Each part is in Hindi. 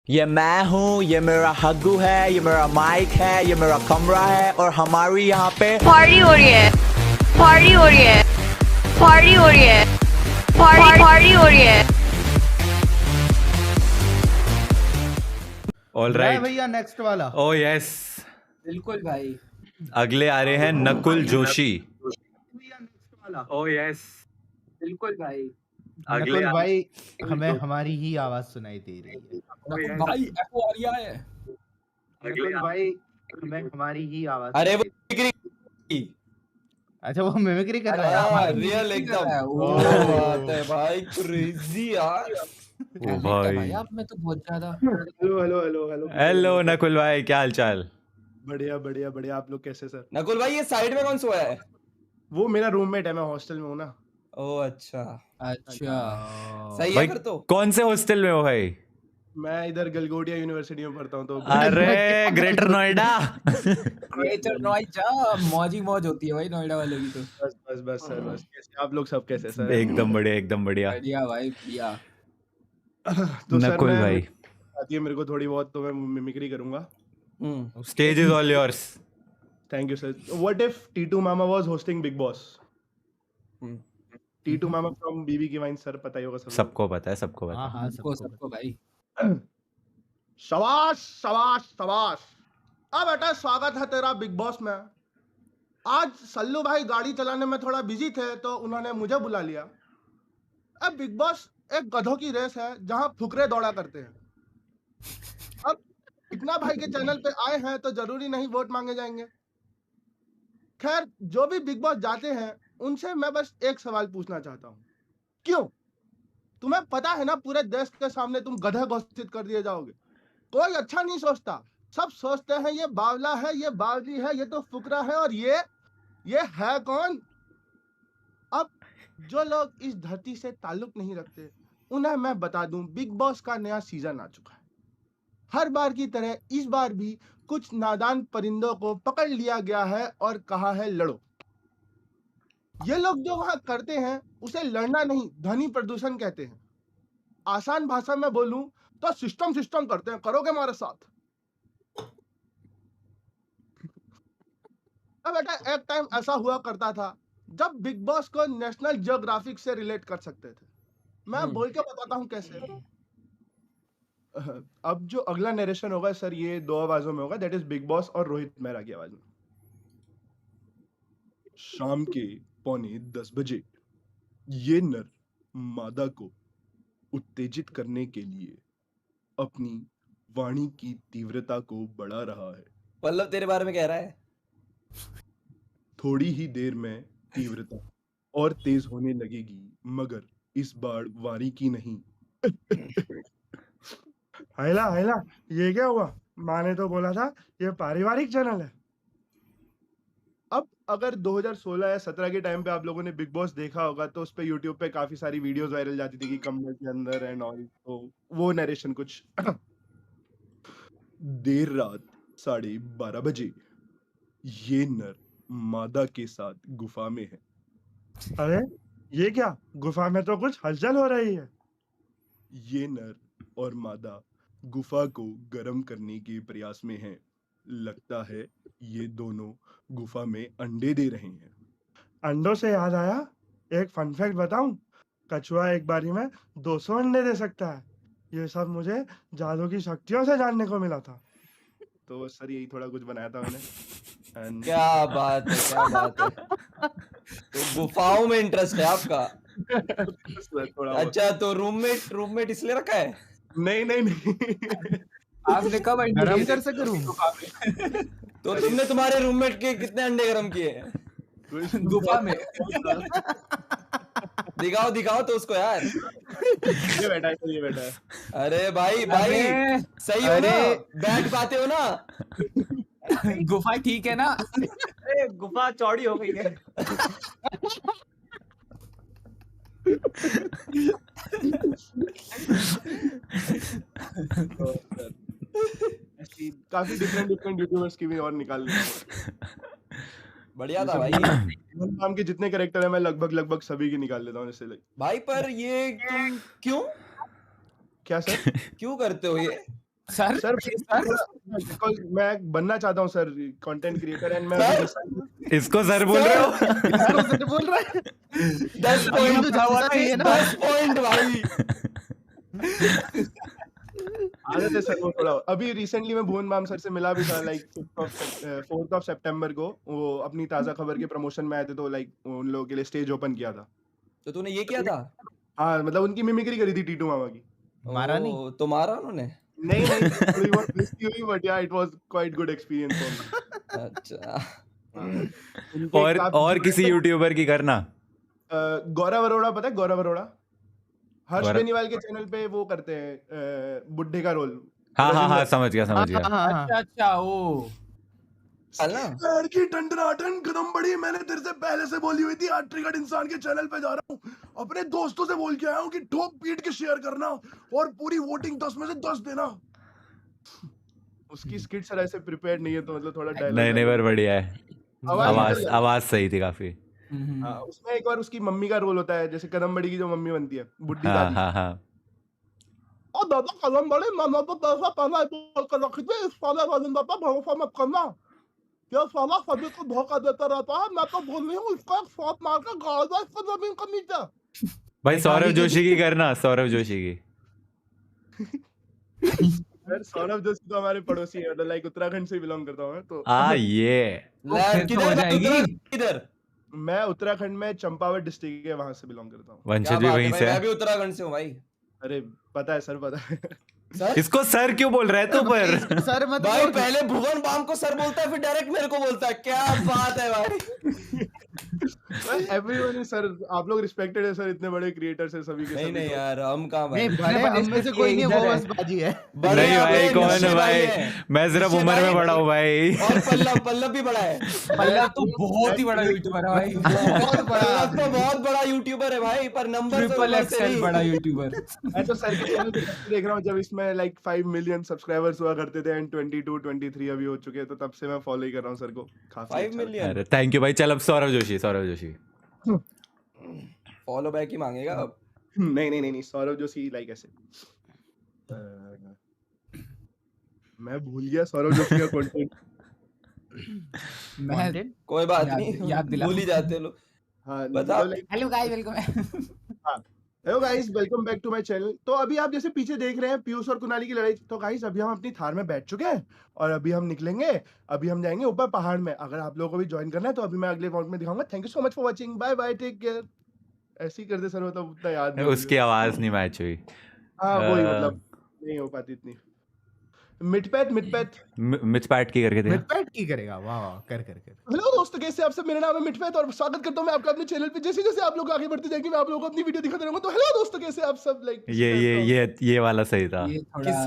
ये मैं हूँ, ये मेरा हग्गू है, ये मेरा माइक है, ये मेरा कमरा है और हमारी यहाँ पे पार्टी हो रही है, पार्टी हो रही है, पार्टी हो रही है, पार्टी हो रही है। ऑल मैं राइट भैया नेक्स्ट वाला। ओ यस, बिल्कुल भाई। अगले आ रहे हैं नकुल जोशी। भैया नेक्स्ट वाला। ओ यस, बिल्कुल भाई। अगले नकुल भाई, हमें हमारी ही आवाज सुनाई दे रही है। नकुल भाई एको आ रहा है। नकुल भाई, हमें हमारी ही आवाज अरे वो सुनाई दे- अच्छा, वो मिमिक्री कर रहा है। हाँ, रियल एकदम। ओ क्या बात है भाई, क्रेजी यार। ओ टैलेंट है भाई। भाई आप में तो बहुत ज्यादा। Hello hello hello hello hello Nakul भाई, क्या हाल चाल? बढ़िया बढ़िया बढ़िया। आप लोग कैसे सर? नकुल भाई ये साइड में कौन सोया है? वो मेरा रूममेट है, मैं हॉस्टल में हूँ ना। ओह अच्छा, अच्छा सही है भाई फिर तो। कौन से हॉस्टल में हो भाई? मैं इधर गलगोटिया यूनिवर्सिटी में पढ़ता हूँ तो अरे ग्रेटर नोएडा। ग्रेटर नोएडा मौजी मौज होती है भाई नोएडा वालों की तो। बस बस बस सर, बस कैसे आप लोग सब कैसे सर? एकदम बढ़िया, एकदम बढ़िया। बढ़िया भाई बढ़िया। तो सर नकुल मैं भाई, आती है मेरे को थोड़ी बहुत, तो मैं मिमिक्री करूंगा। Stage is all yours. Thank you sir. What if Titu Mama was hosting Bigg Boss? Titu Mama from BB की वाइन, सर पता ही होगा सबको। सबको पता है, सबको पता हाँ है। हाँ, सबको सबको सबको भाई। शाबाश शाबाश शाबाश। अब बेटा स्वागत है तेरा बिग बॉस में। आज सल्लू भाई गाड़ी चलाने में थोड़ा बिजी थे तो उन्होंने मुझे बुला लिया। अब बिग बॉस एक गधों की रेस है जहां फुकरे दौड़ा करते हैं। अब इतना भाई के चैनल पे आए हैं तो जरूरी नहीं वोट मांगे जाएंगे। खैर, जो भी बिग बॉस जाते हैं उनसे मैं बस एक सवाल पूछना चाहता हूँ। क्यों? तुम्हें पता है ना पूरे देश के सामने तुम गधे घोषित कर दिए जाओगे। कोई अच्छा नहीं सोचता, सब सोचते हैं ये बावला है, ये बावली है, ये तो फुकरा है, और ये है कौन? अब जो लोग इस धरती से ताल्लुक नहीं रखते उन्हें मैं बता दूं, बिग बॉस का नया सीजन आ चुका है। हर बार की तरह इस बार भी कुछ नादान परिंदों को पकड़ लिया गया है और कहा है लड़ो। ये लोग जो वहां करते हैं उसे लड़ना नहीं, ध्वनि प्रदूषण कहते हैं। आसान भाषा में बोलूं तो सिस्टम सिस्टम करते हैं। करोगे हमारे साथ? अब बेटा एक टाइम ऐसा हुआ करता था जब बिग बॉस को नेशनल जियोग्राफिक से रिलेट कर सकते थे। मैं बोल के बताता हूँ कैसे। अब जो अगला नरेशन होगा सर, ये दो आवाजों में होगा, दैट इज बिग बॉस और रोहित मेहरा की आवाज में। शाम के 9:45 बजे ये नर मादा को उत्तेजित करने के लिए अपनी वाणी की तीव्रता को बढ़ा रहा है। पल्लव तेरे बारे में कह रहा है। थोड़ी ही देर में तीव्रता और तेज होने लगेगी, मगर इस बार वाणी की नहीं। हैला हैला, ये क्या हुआ? माँ ने तो बोला था ये पारिवारिक चैनल है। अब अगर 2016 या 17 के टाइम पे आप लोगों ने बिग बॉस देखा होगा तो उस पे यूट्यूब पे काफी सारी वीडियोस वायरल जाती थी कि कमरे के अंदर एंड ऑल, तो वो नरेशन कुछ। देर रात 12:30 बजे ये नर मादा के साथ गुफा में है। अरे ये क्या? गुफा में तो कुछ हलचल हो रही है। ये नर और मादा गुफा को गर्म करने के प्रयास में हैं। लगता है ये दोनों गुफा में अंडे दे रहे हैं। अंडों से याद आया, एक फन फैक्ट बताऊं? कछुआ एक बारी में 200 अंडे दे सकता है। ये सब मुझे जादू की शक्तियों से जानने को मिला था। तो सर यही थोड़ा कुछ बनाया था मैंने। And क्या बात है, क्या बात है। तो गुफाओं में इंटरेस्ट है आपका? सर थोड़ा बहुत। अच्छा, तो रूममेट इसलिए रखा है? नहीं नहीं नहीं। आपने कब अंडे गरम दिए कर थे? सके रूम। तो तुमने तुम्हारे रूममेट के कितने अंडे गरम किए हैं? गुफा में। दिखाओ दिखाओ तो उसको यार। ये बैठा है, ये बैठा है। अरे भाई भाई, अरे, सही हो ना? बैठ पाते हो ना? गुफा ठीक है ना? अरे गुफा चौड़ी हो गई है। ऐसी काफी डिफरेंट यूट्यूबर्स की भी और निकाल लेता बढ़िया था भाई। हूँ। नाम के जितने कैरेक्टर है मैं लगभग सभी की निकाल लेता हूँ इससे। भाई पर ये तुम क्यों क्या सर? क्यों करते हो ये? सर सर बिकॉज मैं बनना चाहता हूँ सर कंटेंट क्रिएटर एंड मैं इसको सर बोल रहे हो? इसको सर बोल रहा है 10 तो पॉइंट जानता नहीं है ना 10 पॉइंट भाई। आदत है सर वो थोड़ा। अभी रिसेंटली मैं भुवन बाम सर से मिला भी था लाइक 4th ऑफ सितंबर को। वो अपनी ताजा खबर के प्रमोशन में आए थे तो लाइक उन लोगों के लिए स्टेज ओपन किया था। तो तूने ये किया था? हाँ मतलब उनकी मिमिक्री करी थी टीटू मामा की। मारा नहीं? ओ, तो मारा उन्होंने? नहीं थोड़ी बहुत मिस्टी हुई बट या it was quite good experience for अच्छा मी। और किसी यूट्यूबर की करना। गौरव अरोड़ा, पता है गौरव अरोड़ा? हर्ष गौरव- बेनीवाल के चैनल पे वो करते हैं बुड्ढे का रोल। हाँ समझ गया समझ गया। हाँ अच्छा ओ चलना लड़की टंडनाटन कदम बड़ी, मैंने तेरे से पहले से बोली हुई थी आज ट्रिगर्ड इंसान के चैनल पे जा रहा हूँ, अपने दोस्तों से बोल के आया हूँ कि ठोक पीट के शेयर करना और पूरी वोटिंग 10 में से 10 देना। उसकी स्किट सर ऐसे प्रिपेयर्ड नहीं है तो मतलब थोड़ा डायलॉग नहीं पर बढ़िया है। आवाज सही थी काफी। उसमें एक बार उसकी मम्मी का रोल होता है, जैसे कदम बड़ी की जो मम्मी बनती है बुड्ढी हाँ दादी। हाँ और दादा कदम बड़ी मैंने तो पैसा पहले बोल कर रखी थी, इस साले राजेंद्र पर भरोसा मत करना, ये साला सभी को धोखा देता रहता है। मैं तो बोल रही हूँ इसको एक शॉट मार कर गाड़ दो इसको जमीन के नीचे। भाई सौरभ जोशी की करना, सौरभ जोशी की। सर सौरभ जोशी तो हमारे पड़ोसी है, मतलब लाइक उत्तराखंड से बिलोंग करता हूँ मैं तो। ये किधर? मैं उत्तराखंड में चंपावत डिस्ट्रिक्ट है वहां से बिलोंग करता हूँ। वंशज भी वहीं से मैं है। भी उत्तराखंड से हूँ भाई। अरे पता है सर, पता है। इसको सर क्यों बोल रहा है तू पर? सर मत भाई बोल। पहले भुवन बाम को सर बोलता है फिर डायरेक्ट मेरे को बोलता है, क्या बात है भाई। एवरीवन इज सर, आप लोग रिस्पेक्टेड है सर, इतने बड़े क्रिएटर्स है सभी के नहीं सभी नहीं तो। यार हम कहाँ भाई। नहीं बड़े हम में से कोई नहीं, वो बस बाजी है। बड़े नहीं भाई अपने कौन है निश्चय भाई? हैं। मैं सिर्फ निश्चय उम्र में भाई बड़ा हूँ भाई। और पल्लव भी बड़ा है। पल्लव तो बहुत ही बड़ा यूट्यूबर है भाई, पल्लव तो बहुत बड़ा यूट्यूबर है भाई, पर नंबर ट्रिपल एक्सएल बड़ा यूट्यूबर। मैं तो सर के चैनल पे देख रहा हूँ जब इसमें लाइक 5 मिलियन सब्सक्राइबर्स हुआ करते थे एंड 22 23 अभी हो चुके हैं, तो तब से मैं फॉलो ही कर रहा हूँ सर को काफी। 5 अच्छा मिलियन अरे थैंक यू भाई। चल अब सौरभ जोशी। फॉलो बैक ही मांगेगा अब। नहीं सौरभ जोशी लाइक ऐसे मैं भूल गया सौरभ जोशी का कंटेंट। मैं कोई बात याद नहीं, दिला। भूल ही जाते हैं लोग। हाँ बता। Hello guys welcome. Hello guys welcome back to my channel. तो अभी आप जैसे पीछे देख रहे हैं पीयूष और कुणाली की लड़ाई। तो गाइस अभी हम अपनी थार में बैठ चुके हैं और अभी हम निकलेंगे, अभी हम जाएंगे ऊपर पहाड़ में। अगर आप लोगों को भी ज्वाइन करना है तो अभी मैं अगले व्लॉग में दिखाऊंगा। Thank you so much for watching, bye bye, take care. ऐसे ही करते सर, मतलब उतना याद नहीं उसकी आवाज नहीं मैच हुई। हाँ वही मतलब नहीं हो पाती इतनी। मिटपैट मिथपैट की करके दे। मिटपैट की करेगा? वाह वाह, कर। हेलो दोस्तों, कैसे आप सब? मेरा नाम है मिटपैट और स्वागत करता हूं मैं आपका अपने चैनल पे। जैसे जैसे आप लोग आगे बढ़ते जाएंगे मैं आप लोगों को अपनी वीडियो दिखाता रहूंगा। तो हेलो दोस्तों, कैसे आप सब? लाइक ये वाला सही था।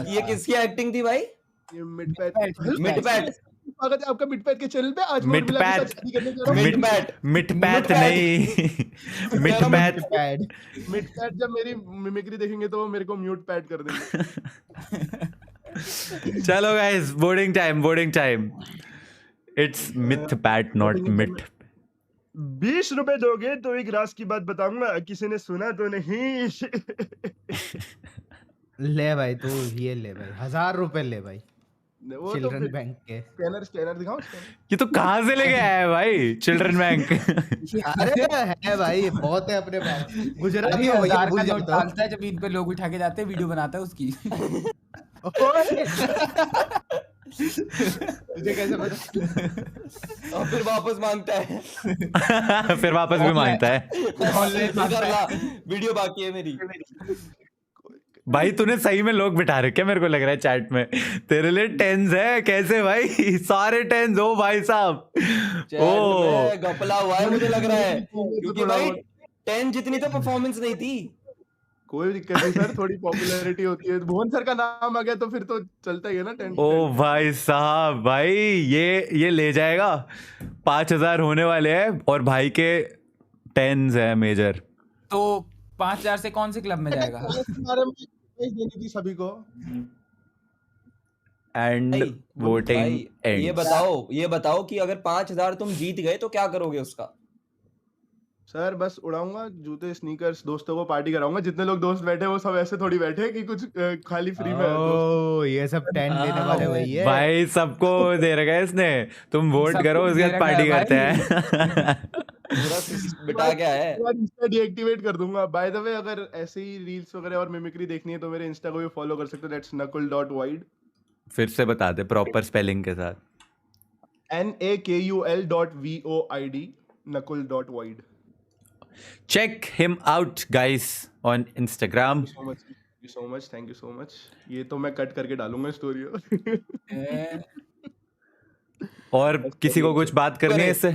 ये किसकी एक्टिंग थी भाई? मिटपैट। स्वागत है आपका मिटपैट के चैनल पे। आज मैं उर्मिला के साथ शादी करने जा रहा हूं। मिटपैट नहीं मिटपैट। मिटपैट जब मेरी मिमिक्री देखेंगे तो वो मेरे को म्यूट पैड कर देंगे। चलो guys, boarding time. It's Mythpat not मिट। 20 रुपए दोगे तो एक राज की बात बताऊंगा, किसी ने सुना तो नहीं। ले भाई तू ये ले भाई, 1000 रुपए ले भाई, वो तो चिल्ड्रन बैंक के। स्कैनर दिखाओ। ये तो कहाँ से लेके आया है भाई? Children bank. अरे है भाई, बहुत है अपने पास। गुजराती हो भैया, भूल जाता डालता है जब इन पे लोग उठा के जाते हैं, वीडियो बनाता है उसकी। तुझे कैसे पता? और फिर वापस मांगता है। फिर वापस भी मांगता है। वीडियो बाकी है मेरी। भाई तूने सही में लोग बिठा रखे, मेरे को लग रहा है चैट में। तेरे लिए टेंस है कैसे भाई? सारे टेंस हो भाई साहब। ओ गपला हुआ है मुझे लग रहा है, क्योंकि भाई 10 जितनी तो परफॉर्मेंस नहीं थी। कोई दिक्कत नहीं सर, थोड़ी पॉपुलैरिटी होती है। भुवन सर का नाम आ गया तो फिर तो चलता ही है ना। 10 ओ भाई साहब, भाई ये ले जाएगा। 5000 होने वाले हैं और भाई के 10s है मेजर। तो 5000 से कौन से क्लब में जाएगा? देनी थी सभी को। And voting and. ये बताओ कि अगर 5000 तुम जीत गए तो क्या करोगे उसका? सर बस उड़ाऊंगा जूते स्नीकर्स, दोस्तों को पार्टी कराऊंगा। जितने लोग दोस्त बैठे वो सब ऐसे थोड़ी बैठे कि कुछ खाली फ्री में है दोस्त। ओ ये सब टेंट देने वाले वही है भाई सबको दे रखा है इसने, तुम वोट सबको करो उसके दे बाद रखा है पार्टी भाई। करते हैं। पूरा बिठा क्या है। इंस्टा डीएक्टिवेट कर दूंगा। बाय द वे अगर ऐसे ही रील्स वगैरह और मिमिक्री देखनी है तो मेरे इंस्टा को भी फॉलो कर सकते हो, दैट्स nakul.wide, फिर से बता दे प्रॉपर स्पेलिंग के साथ। nakul.void, nakul.wide। Check him out guys on Instagram. So much, thank you so much. ये तो मैं कट करके डालूंगा स्टोरी। और किसी को कुछ बात करनी है इससे?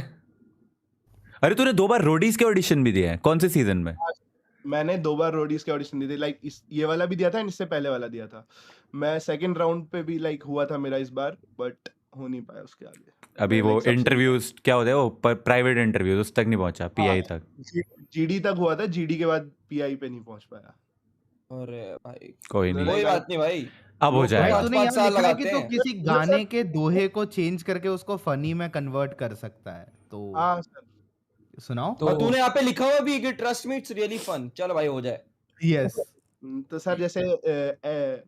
अरे तूने 2 बार रोडीज के ऑडिशन भी दिए हैं, कौन से सीजन में? मैंने 2 बार रोडीज के ऑडिशन दिए थे, लाइक ये वाला भी दिया था एंड इससे पहले वाला दिया था। मैं सेकंड राउंड पे भी लाइक हुआ था मेरा इस बार, बट हो नहीं पाया उसके आगे। अभी वो इंटरव्यूज क्या होते हैं वो प्राइवेट इंटरव्यूज उस तक नहीं पहुंचा, पीआई तक। जीडी तक हुआ था, जीडी के बाद पीआई पे नहीं पहुंच पाया। अरे भाई कोई नहीं, कोई बात नहीं भाई, अब हो भाई जाएगा। तूने 5 यहाँ साल लिखा है कि लगाते तू हैं। किसी गाने के दोहे को चेंज करके उसको फनी में कन्वर्ट कर सकता है, तो हाँ सर। सुनाओ। तो और तूने यहाँ पे लिखा हुआ भी कि trust me it's really fun. चल भाई हो जाए। यस तो सर जैसे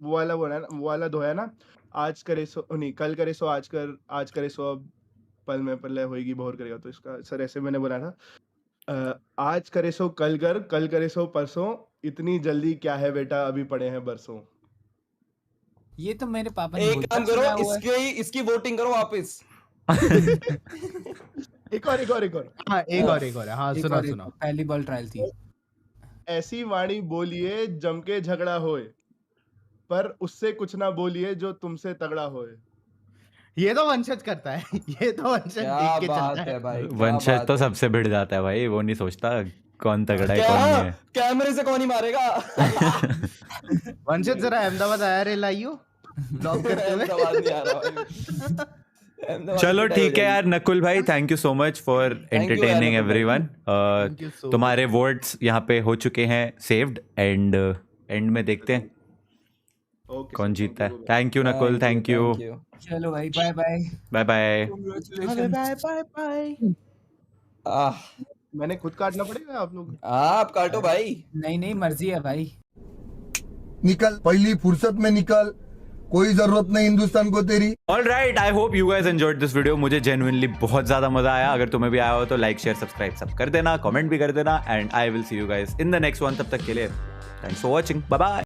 वो वाला दो है ना, आज करे सो नहीं, कल करे सो आज कर, आज करे सो अब, पल में पल्ले होएगी भोर करेगा। तो इसका सर ऐसे मैंने बोला था, आज करे सो कल कर, कल करे सो परसों, इतनी जल्दी क्या है बेटा अभी पड़े हैं बरसों। ये तो मेरे पापा ने एक बहुत काम सुना करो, हुआ है। इसकी वोटिंग करो वापस। एक और हाँ एक और है। हाँ एक सुना और एक सुना। पहली बॉल ट्रायल थी। ऐसी वाणी बोलिए जम के झगड़ा होए, पर उससे कुछ ना बोलिए जो तुमसे तगड़ा होए। ये तो वंशज करता है, ये तो वंशज क्या देख के बात चलता है है। भाई, क्या वंशज बात तो है। सबसे भिड़ जाता है भाई, वो नहीं सोचता कौन तगड़ा है क्या कौन नहीं है। कैमरे से कौन ही मारेगा। वंशज जरा अहमदाबाद आया रे लाइयो ब्लॉग करते हुए। अहमदाबाद नहीं आ रहा भाई। अहमदाबाद चलो पिटाई हो ठीक है यार जाएगी। नकुल भाई, thank you so much for you यार एंटरटेनिंग नकुल भाई। एवरीवन। Thank you so तुम्हारे वोट्स यहाँ पे हो चुके हैं सेव्ड, एंड एंड में देखते हैं ओके कौन जीतता है। Thank you Nakul, thank you, thank you। चलो भाई bye bye. Bye bye. Congratulations। Bye bye bye. आह, मैंने खुद काटना पड़ेगा आप लोग? आप काटो भाई। नहीं मर्जी है भाई। निकल पहली फुर्सत में निकल, कोई जरूरत नहीं हिंदुस्तान को तेरी। Alright, I hope you guys enjoyed this video. मुझे जेन्युइनली बहुत ज्यादा मजा आया। अगर तुम्हें भी आया हो तो लाइक शेयर सब्सक्राइब सब कर देना, कमेंट भी कर देना, and I will see you guys in the next one. तब तक के लिए thanks for watching, bye bye.